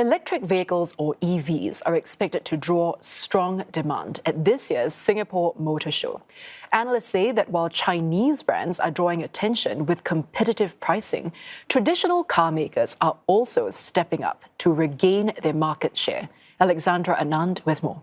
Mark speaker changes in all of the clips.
Speaker 1: Electric vehicles, or EVs, are expected to draw strong demand at this year's Singapore Motorshow. Analysts say that while Chinese brands are drawing attention with competitive pricing, traditional car makers are also stepping up to regain their market share. Alexandra Anand with more.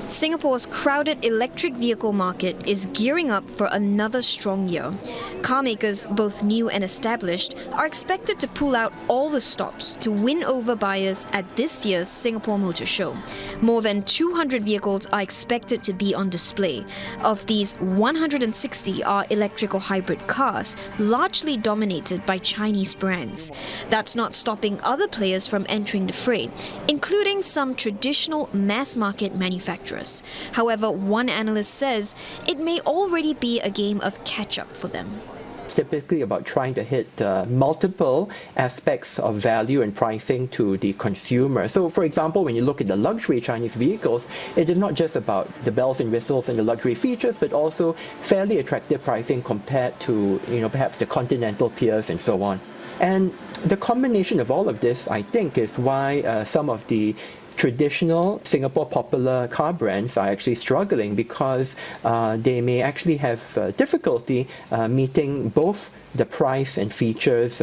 Speaker 2: Singapore's crowded electric vehicle market is gearing up for another strong year. Car makers, both new and established, are expected to pull out all the stops to win over buyers at this year's Singapore Motorshow. More than 200 vehicles are expected to be on display. Of these, 160 are electric or hybrid cars, largely dominated by Chinese brands. That's not stopping other players from entering the fray, including some traditional mass-market manufacturers. However, one analyst says it may already be a game of catch-up for them.
Speaker 3: It's typically about trying to hit multiple aspects of value and pricing to the consumer. So, for example, when you look at the luxury Chinese vehicles, it is not just about the bells and whistles and the luxury features, but also fairly attractive pricing compared to, perhaps the continental peers and so on. And the combination of all of this, I think, is why some of the traditional Singapore popular car brands are actually struggling, because they may actually have difficulty meeting both the price and features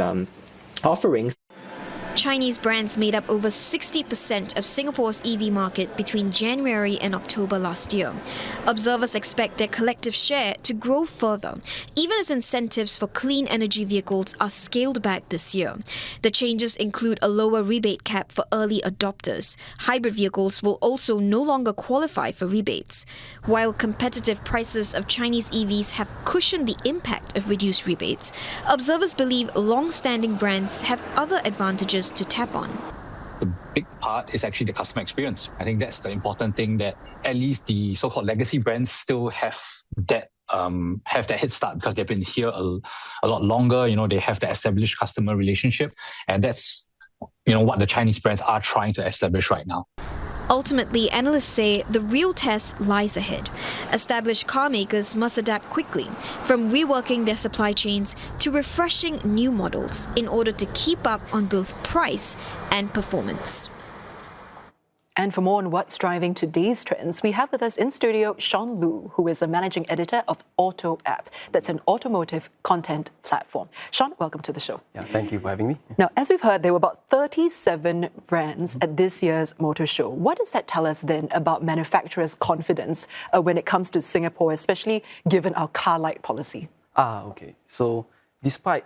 Speaker 3: offerings.
Speaker 2: Chinese brands made up over 60% of Singapore's EV market between January and October last year. Observers expect their collective share to grow further, even as incentives for clean energy vehicles are scaled back this year. The changes include a lower rebate cap for early adopters. Hybrid vehicles will also no longer qualify for rebates. While competitive prices of Chinese EVs have cushioned the impact of reduced rebates, observers believe long-standing brands have other advantages to tap on.
Speaker 4: The big part is actually the customer experience. I think that's the important thing, that at least the so-called legacy brands still have that head start, because they've been here a lot longer. They have the established customer relationship, and that's what the Chinese brands are trying to establish right now.
Speaker 2: Ultimately, analysts say the real test lies ahead. Established car makers must adapt quickly, from reworking their supply chains to refreshing new models in order to keep up on both price and performance.
Speaker 1: And for more on what's driving today's trends, we have with us in studio Sean Loo, who is a managing editor of AutoApp. That's an automotive content platform. Sean, welcome to the show.
Speaker 5: Yeah, thank you for having me.
Speaker 1: Now, as we've heard, there were about 37 brands at this year's Motor Show. What does that tell us then about manufacturers' confidence when it comes to Singapore, especially given our car-lite policy?
Speaker 5: Okay. So, despite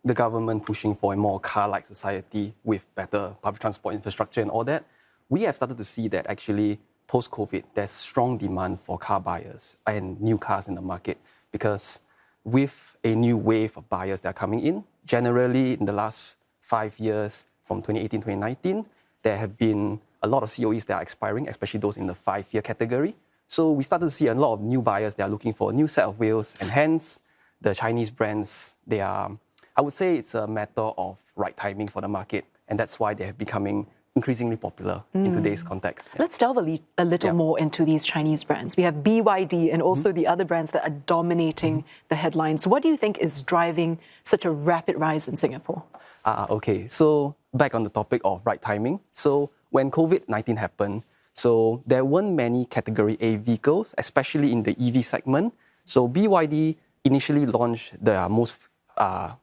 Speaker 5: the government pushing for a more car-like society with better public transport infrastructure and all that, we have started to see that actually post-COVID, there's strong demand for car buyers and new cars in the market, because with a new wave of buyers that are coming in, generally in the last 5 years, from 2018 to 2019, there have been a lot of COEs that are expiring, especially those in the 5-year category. So we started to see a lot of new buyers that are looking for a new set of wheels, and hence the Chinese brands, I would say it's a matter of right timing for the market, and that's why they have becoming increasingly popular in today's context.
Speaker 1: Let's delve a little more into these Chinese brands. We have BYD and also the other brands that are dominating the headlines. What do you think is driving such a rapid rise in Singapore?
Speaker 5: Okay, so back on the topic of right timing. So when COVID-19 happened, so there weren't many Category A vehicles, especially in the EV segment. So BYD initially launched their most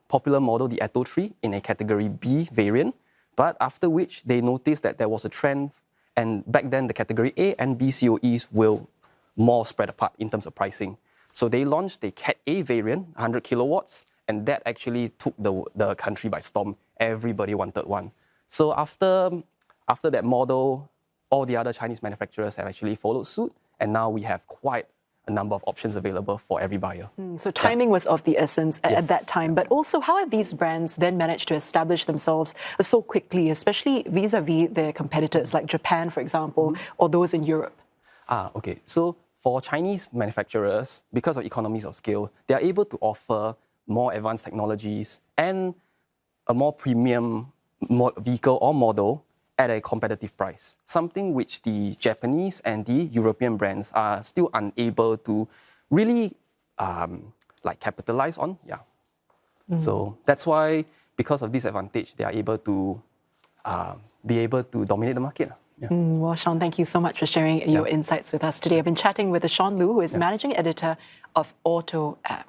Speaker 5: popular model, the Atto 3, in a Category B variant. But after which, they noticed that there was a trend, and back then the Category A and B COEs were more spread apart in terms of pricing. So they launched the Cat A variant, 100 kilowatts, and that actually took the country by storm. Everybody wanted one. So after that model, all the other Chinese manufacturers have actually followed suit, and now we have quite a number of options available for every buyer.
Speaker 1: So timing was of the essence at that time. But also, how have these brands then managed to establish themselves so quickly, especially vis-a-vis their competitors like Japan, for example, or those in Europe?
Speaker 5: Okay. So for Chinese manufacturers, because of economies of scale, they are able to offer more advanced technologies and a more premium vehicle or model at a competitive price, something which the Japanese and the European brands are still unable to really capitalize on. So that's why because of this advantage, they are able to dominate the market. Yeah.
Speaker 1: Well, Sean, thank you so much for sharing your insights with us today. I've been chatting with Sean Loo, who is Managing Editor of AutoApp.